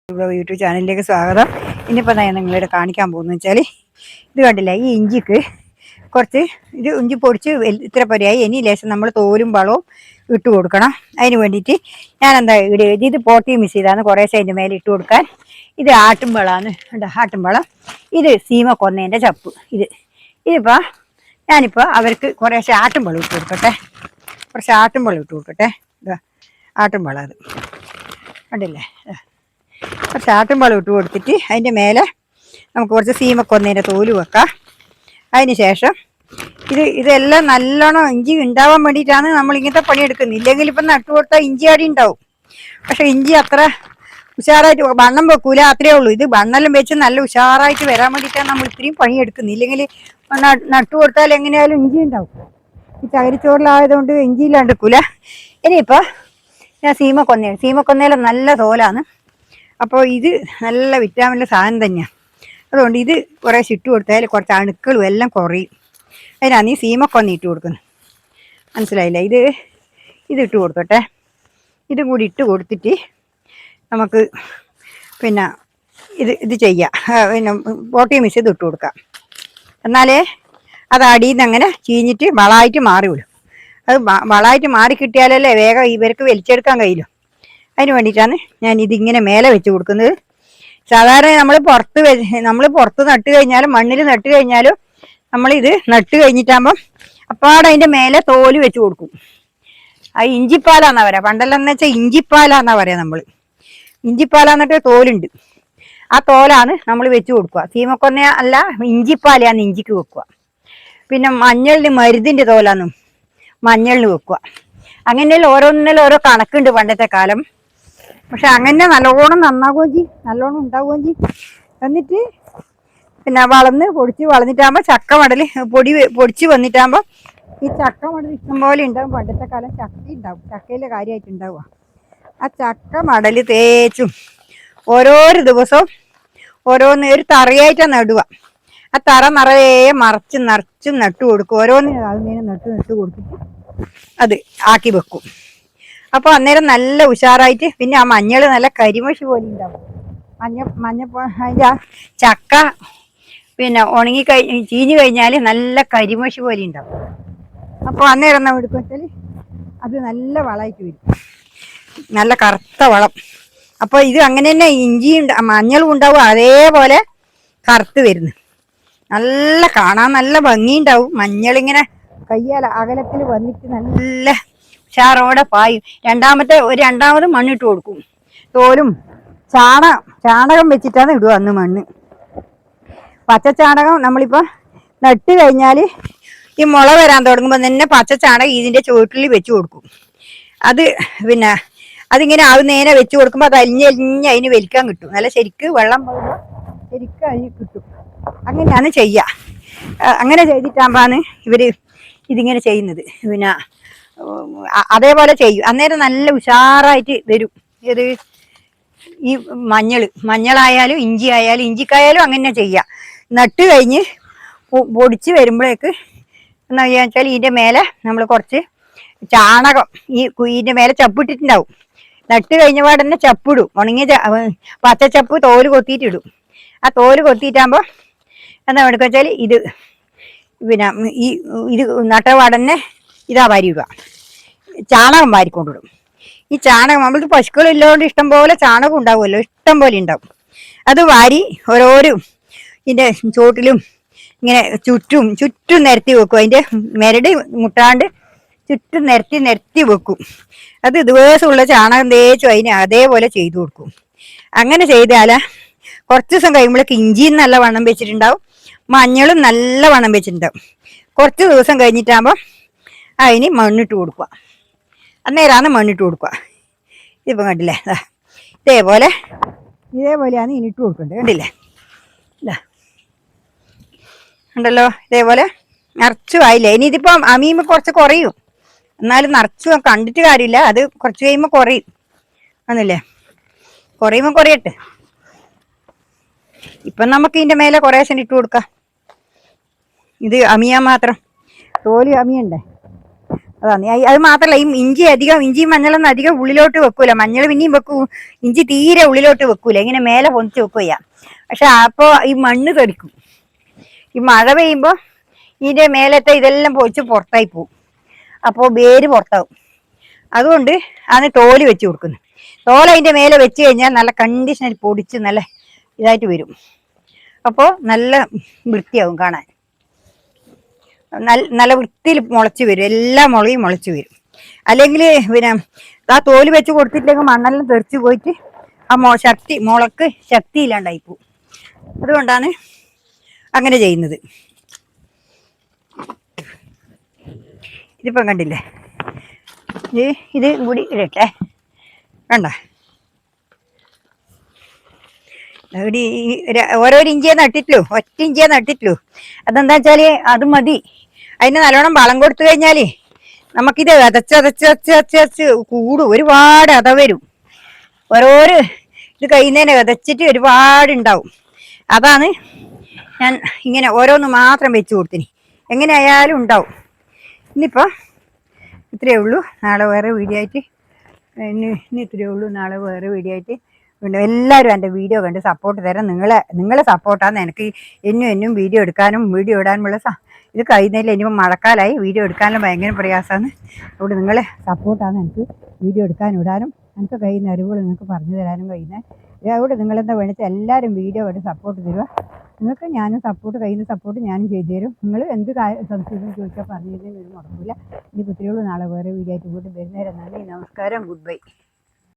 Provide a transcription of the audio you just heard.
YouTube ചാനലിലേക്ക് സ്വാഗതം. ഇനിയിപ്പോൾ ഞാൻ നിങ്ങളോട് കാണിക്കാൻ പോകുന്നത് വെച്ചാൽ ഇത് കണ്ടില്ല, ഈ ഇഞ്ചിക്ക് കുറച്ച് ഇത് ഇഞ്ചി പൊടിച്ച് ഇത്ര പൊരിയായി. ഇനി ലേശം നമ്മൾ തോലും വളവും ഇട്ട് കൊടുക്കണം. അതിന് വേണ്ടിയിട്ട് ഞാൻ എന്താ ഇത് പോട്ടി മിക്സ് ചെയ്താണ് കുറേശ്ശെ അതിൻ്റെ മേലെ ഇട്ട് കൊടുക്കാൻ. ഇത് ആട്ടുംവളമാണ്, ആട്ടുംവളം. ഇത് സീമ കൊന്നേൻ്റെ ചപ്പ്. ഇതിപ്പോൾ ഞാനിപ്പോൾ അവർക്ക് കുറേശ്ശെ ആട്ടുംവളം ഇട്ട് കൊടുക്കട്ടെ. കുറച്ച് ആട്ടുംവളം ഇട്ട് കൊടുക്കട്ടെ. ഇതാ ആട്ടുംവളം, അത് കണ്ടില്ലേ. കുറച്ച് ആട്ടുംവളം ഇട്ട് കൊടുത്തിട്ട് അതിൻ്റെ മേലെ നമുക്ക് കുറച്ച് സീമക്കൊന്നേൻ്റെ തോല് വെക്കാം. അതിന് ശേഷം ഇതെല്ലാം നല്ലോണം ഇഞ്ചി ഉണ്ടാവാൻ വേണ്ടിയിട്ടാണ് നമ്മൾ ഇങ്ങനത്തെ പണിയെടുക്കുന്നത്. ഇല്ലെങ്കിൽ ഇപ്പം നട്ടു കൊടുത്താൽ ഇഞ്ചി ആടി ഉണ്ടാവും. പക്ഷെ ഇഞ്ചി അത്ര ഉഷാറായിട്ട് വണ്ണം വെക്കൂല, അത്രയേ ഉള്ളൂ. ഇത് വണ്ണെല്ലാം വെച്ച് നല്ല ഉഷാറായിട്ട് വരാൻ വേണ്ടിയിട്ടാണ് നമ്മൾ ഇത്രയും പണിയെടുക്കുന്നത്. ഇല്ലെങ്കിൽ നട്ടു കൊടുത്താൽ എങ്ങനെയായാലും ഇഞ്ചി ഉണ്ടാവും. ഈ ചകിരിച്ചോറിലായതുകൊണ്ട് ഇഞ്ചി ഇല്ലാണ്ട് വെക്കൂല. ഇനിയിപ്പോൾ ഞാൻ സീമക്കൊന്നയിലും നല്ല തോലാണ്. അപ്പോൾ ഇത് നല്ല വിറ്റാമിൻ്റെ സാധനം തന്നെയാണ്. അതുകൊണ്ട് ഇത് കുറേ ഇട്ട് കൊടുത്താൽ കുറച്ച് അണുക്കളും എല്ലാം കുറയും. അതിനാണ് ഈ സീമക്കൊന്ന ഇട്ട് കൊടുക്കുന്നത്. മനസ്സിലായില്ല? ഇതിട്ട് കൊടുക്കട്ടെ. ഇതും കൂടി ഇട്ട് കൊടുത്തിട്ട് നമുക്ക് പിന്നെ ഇത് ചെയ്യാം. പിന്നെ പോട്ടി മിക്സ് ഇട്ട് കൊടുക്കാം. എന്നാലേ അത് അടിയിൽ നിന്ന് അങ്ങനെ ചീഞ്ഞിട്ട് വളമായിട്ട് മാറി വിടും. അത് വളമായിട്ട് മാറി കിട്ടിയാലല്ലേ വേഗം ഇവർക്ക് വലിച്ചെടുക്കാൻ കഴിയില്ല. അതിന് വേണ്ടിയിട്ടാണ് ഞാൻ ഇതിങ്ങനെ മേലെ വെച്ച് കൊടുക്കുന്നത്. സാധാരണ നമ്മൾ പുറത്ത് നട്ട് കഴിഞ്ഞാലും മണ്ണിൽ നട്ട് കഴിഞ്ഞാലും നമ്മളിത് നട്ട് കഴിഞ്ഞിട്ടാകുമ്പം അപ്പാടെ അതിൻ്റെ മേലെ തോല് വെച്ച് കൊടുക്കും. ആ ഇഞ്ചിപ്പാലാന്നാ പറയാ. പണ്ടെല്ലാം വെച്ചാൽ ഇഞ്ചിപ്പാലാന്നാ പറയാ. നമ്മൾ ഇഞ്ചിപ്പാലാന്നിട്ട് തോലുണ്ട്. ആ തോലാണ് നമ്മൾ വെച്ച് കൊടുക്കുക. സീമക്കൊന്ന അല്ല, ഇഞ്ചിപ്പാലാന്ന് ഇഞ്ചിക്ക് വെക്കുക. പിന്നെ മഞ്ഞളിന് മരുതിൻ്റെ തോലാന്നും മഞ്ഞളിന് വെക്കുക. അങ്ങനെയല്ല ഓരോന്നിനും ഓരോ കണക്കുണ്ട് പണ്ടത്തെ കാലം. പക്ഷെ അങ്ങനെ നല്ലോണം നന്നാകുകയും ചെയ്യും, നല്ലോണം ഉണ്ടാവുകയും ചെയ്യും. എന്നിട്ട് പിന്നെ വളർന്നിട്ടാകുമ്പോൾ ചക്ക മടൽ പൊടിച്ച് വന്നിട്ടാകുമ്പോൾ ഈ ചക്ക മടൽ ഇഷ്ടം പോലെ ഉണ്ടാവും. പണ്ടത്തെ കാലം ചക്ക ഉണ്ടാവും, ചക്കയിലെ കാര്യമായിട്ട് ഉണ്ടാവുക. ആ ചക്ക മടൽ തേച്ചും ഓരോരോ ദിവസവും ഓരോന്ന് ഒരു തറയായിട്ടാണ് നടുക. ആ തറ നിറയെ നിറച്ചും നട്ടു കൊടുക്കും. ഓരോന്നിനും നട്ട് കൊടുത്തിട്ട് അത് ആക്കി വെക്കും. അപ്പോൾ അന്നേരം നല്ല ഉഷാറായിട്ട്, പിന്നെ ആ മഞ്ഞൾ നല്ല കരിമഷി പോലെ ഉണ്ടാവും. അതിൻ്റെ ആ ചക്ക പിന്നെ ചീഞ്ഞു കഴിഞ്ഞാൽ നല്ല കരിമഷി പോലെ ഉണ്ടാവും. അപ്പോൾ അന്നേരം നമ്മൾ എടുക്കുക വെച്ചാൽ അത് നല്ല വളമായിട്ട് വരും, നല്ല കറുത്ത വളം. അപ്പോൾ ഇത് അങ്ങനെ തന്നെ മഞ്ഞളും ഉണ്ടാവും, അതേപോലെ കറുത്ത് വരുന്നു. കാണാൻ നല്ല ഭംഗിയുണ്ടാവും. മഞ്ഞളിങ്ങനെ അകലത്തിൽ വന്നിട്ട് നല്ല ഉഷാറോടെ പായും. രണ്ടാമത് മണ്ണിട്ട് കൊടുക്കും. തോലും ചാണകം വെച്ചിട്ടാണ് ഇടുക അന്ന് മണ്ണ്. പച്ചച്ചാണകം നമ്മളിപ്പോൾ നട്ട് കഴിഞ്ഞാൽ ഈ മുള വരാൻ തുടങ്ങുമ്പോൾ തന്നെ പച്ചച്ചാണകം ഇതിൻ്റെ ചുവട്ടിൽ വെച്ച് കൊടുക്കും. അത് പിന്നെ അതിങ്ങനെ നേരെ വെച്ച് കൊടുക്കുമ്പോൾ അത് അലിഞ്ഞ് അതിന് വലിക്കാൻ കിട്ടും. നല്ല ശരിക്ക് വെള്ളം പോകുമ്പോൾ ശരിക്കും അതിന് കിട്ടും. അങ്ങനെയാണ് ചെയ്യുക. അങ്ങനെ ചെയ്തിട്ടാകുമ്പോഴാണ് ഇവർ ഇതിങ്ങനെ ചെയ്യുന്നത്. പിന്നെ അതേപോലെ ചെയ്യും. അന്നേരം നല്ല ഉഷാറായിട്ട് വരും. ഈ മഞ്ഞളായാലും ഇഞ്ചി ആയാലും ഇഞ്ചിക്കായാലും അങ്ങനെ ചെയ്യാം. നട്ട് കഴിഞ്ഞ് പൊടിച്ച് വരുമ്പോഴേക്ക് എന്താ വെച്ചാൽ ഇതിൻ്റെ മേലെ നമ്മൾ കുറച്ച് ചാണകം ഇതിൻ്റെ മേലെ ചപ്പിട്ടിട്ടുണ്ടാവും. നട്ട് കഴിഞ്ഞ പാടെ തന്നെ ചപ്പിടും. ഉണങ്ങിയ പച്ചച്ചപ്പ് തോല് കൊത്തിയിട്ടിടും. ആ തോല് കൊത്തിയിട്ടാകുമ്പോൾ എന്താ എടുക്കുക വെച്ചാൽ പിന്നെ ഇത് നട്ടപാടന്നെ ഇതാ വാരിയിടുക. ചാണകം വാരിക്കൊണ്ടിടും. ഈ ചാണകം നമ്മൾക്ക് പശുക്കളില്ലാണ്ട് ഇഷ്ടം പോലെ ചാണകം ഉണ്ടാവുമല്ലോ, ഇഷ്ടം പോലെ ഉണ്ടാവും. അത് വാരി ഓരോരോ ഇതിൻ്റെ ചോട്ടിലും ഇങ്ങനെ ചുറ്റും നിരത്തി വെക്കും. അതിൻ്റെ മെരട് മുട്ടാണ്ട് ചുറ്റും നിരത്തി വെക്കും. അത് ദിവസമുള്ള ചാണകം തേച്ചും അതിന് അതേപോലെ ചെയ്തു കൊടുക്കും. അങ്ങനെ ചെയ്താൽ കുറച്ച് ദിവസം കഴിയുമ്പോഴേക്ക് ഇഞ്ചിയും നല്ല വണ്ണം വെച്ചിട്ടുണ്ടാവും, മഞ്ഞളും നല്ല വണ്ണം വെച്ചിട്ടുണ്ടാവും. കുറച്ച് ദിവസം കഴിഞ്ഞിട്ടാകുമ്പോൾ അതിന് മണ്ണിട്ട് കൊടുക്കുക. അന്നേരമാണ് മണ്ണിട്ട് കൊടുക്കുക. ഇതിപ്പോൾ കണ്ടില്ലേ, ഇതേപോലെയാണ് ഇനിട്ട് കൊടുക്കേണ്ടത്. കണ്ടില്ലേ, ഉണ്ടല്ലോ, ഇതേപോലെ നിറച്ചു ആയില്ലേ. ഇനി ഇതിപ്പം അമീമ കുറച്ച് കുറയും, എന്നാലും നിറച്ചു കണ്ടിട്ട് കാര്യമില്ല. അത് കുറച്ച് കഴിയുമ്പോൾ കുറയും. ആണല്ലേ, കുറയുമ്പോൾ കുറയട്ടെ. ഇപ്പം നമുക്ക് ഇതിൻ്റെ മേലെ കുറേശ്ശെ ഇട്ട് കൊടുക്കാം. ഇത് അമിയാൻ മാത്രം, തോല് അമിയണ്ടേ. അതാണ് അത് മാത്രല്ല ഈ ഇഞ്ചിയും മഞ്ഞളൊന്നും അധികം ഉള്ളിലോട്ട് വെക്കൂല. മഞ്ഞൾ പിന്നെയും വെക്കൂ, ഇഞ്ചി തീരെ ഉള്ളിലോട്ട് വെക്കൂല, ഇങ്ങനെ മേലെ പൊന്നിച്ച് വെക്കുക. പക്ഷെ അപ്പോ ഈ മണ്ണ് തെറിക്കും. ഈ മഴ പെയ്യുമ്പോ ഇതിന്റെ മേലത്തെ ഇതെല്ലാം പൊളിച്ച് പുറത്തായി പോവും. അപ്പോൾ വേര് പുറത്താവും. അതുകൊണ്ട് ആണ് തോല് വെച്ച് കൊടുക്കുന്നത്. തോല് അതിന്റെ മേലെ വെച്ച് കഴിഞ്ഞാൽ നല്ല കണ്ടീഷനിൽ പൊടിച്ച് നല്ല ഇതായിട്ട് വരും. അപ്പോൾ നല്ല വൃത്തിയാവും കാണാൻ. നല്ല വൃത്തിയിൽ മുളച്ച് വരും, എല്ലാ മുളയും മുളച്ച് വരും. അല്ലെങ്കിൽ പിന്നെ ആ തോല് വെച്ച് കൊടുത്തിട്ടില്ലെങ്കിൽ മണ്ണെല്ലാം തെറിച്ച് പോയിട്ട് ആ മുളക്ക് ശക്തി ഇല്ലാണ്ടായി പോവും. അതുകൊണ്ടാണ് അങ്ങനെ ചെയ്യുന്നത്. ഇതിപ്പം കണ്ടില്ലേ, ഇത് കൂടി ഇടട്ടെ. കണ്ട ഇവിടെ ഓരോരോ ഇഞ്ചിയെ നട്ടിട്ടുള്ളൂ, ഒറ്റ ഇഞ്ചിയെ നട്ടിട്ടുള്ളൂ. അതെന്താ വെച്ചാല് അത് മതി. അതിന് നല്ലോണം വളം കൊടുത്തു കഴിഞ്ഞാല് നമുക്കിത് വിതച്ച് കൂടും, ഒരുപാട് അത വരും. ഓരോരോ ഇത് കഴിയുന്നതിനെ വിതച്ചിട്ട് ഒരുപാടുണ്ടാവും. അതാണ് ഞാൻ ഇങ്ങനെ ഓരോന്ന് മാത്രം വെച്ച് കൊടുത്തിന്. എങ്ങനെയായാലും ഉണ്ടാവും. ഇന്നിപ്പോ ഇത്രയേ ഉള്ളൂ. നാളെ വേറെ വീഡിയോ ആയിട്ട് ഇനി ഇത്രയേ ഉള്ളൂ. നാളെ വേറെ വീഡിയോ ആയിട്ട് വീണ്ടും എല്ലാവരും എൻ്റെ വീഡിയോ കണ്ട് സപ്പോർട്ട് തരാം. നിങ്ങളെ സപ്പോർട്ടാണ് എനിക്ക് എന്നും വീഡിയോ എടുക്കാനും വീഡിയോ ഇടാനുമുള്ള ഇത് കഴിയുന്നതിൽ ഇനിയിപ്പോൾ മഴക്കാലമായി വീഡിയോ എടുക്കാനും ഭയങ്കര പ്രയാസമാണ്. അതുകൊണ്ട് നിങ്ങളെ സപ്പോർട്ടാണ് എനിക്ക് വീഡിയോ എടുക്കാനും ഇടാനും എനിക്ക് കഴിയുന്ന അറിവുകൾ നിങ്ങൾക്ക് പറഞ്ഞു തരാനും കഴിയുന്നത്. അതുകൊണ്ട് നിങ്ങളെന്താ വേണിച്ചാൽ എല്ലാവരും വീഡിയോ കണ്ട് സപ്പോർട്ട് തരിക. നിങ്ങൾക്ക് ഞാനും കഴിയുന്ന സപ്പോർട്ട് ഞാനും ചെയ്തു തരും. നിങ്ങൾ എന്ത് സംശയം ചോദിച്ചാൽ പറഞ്ഞു തരുന്നതിന് ഒരു മുടക്കില്ല. ഇനി കുത്തിരിയോളൂ. നാളെ വേറെ വീഡിയോ ആയിട്ട് വീണ്ടും വരുന്നേരം. നന്ദി, നമസ്കാരം, ഗുഡ് ബൈ.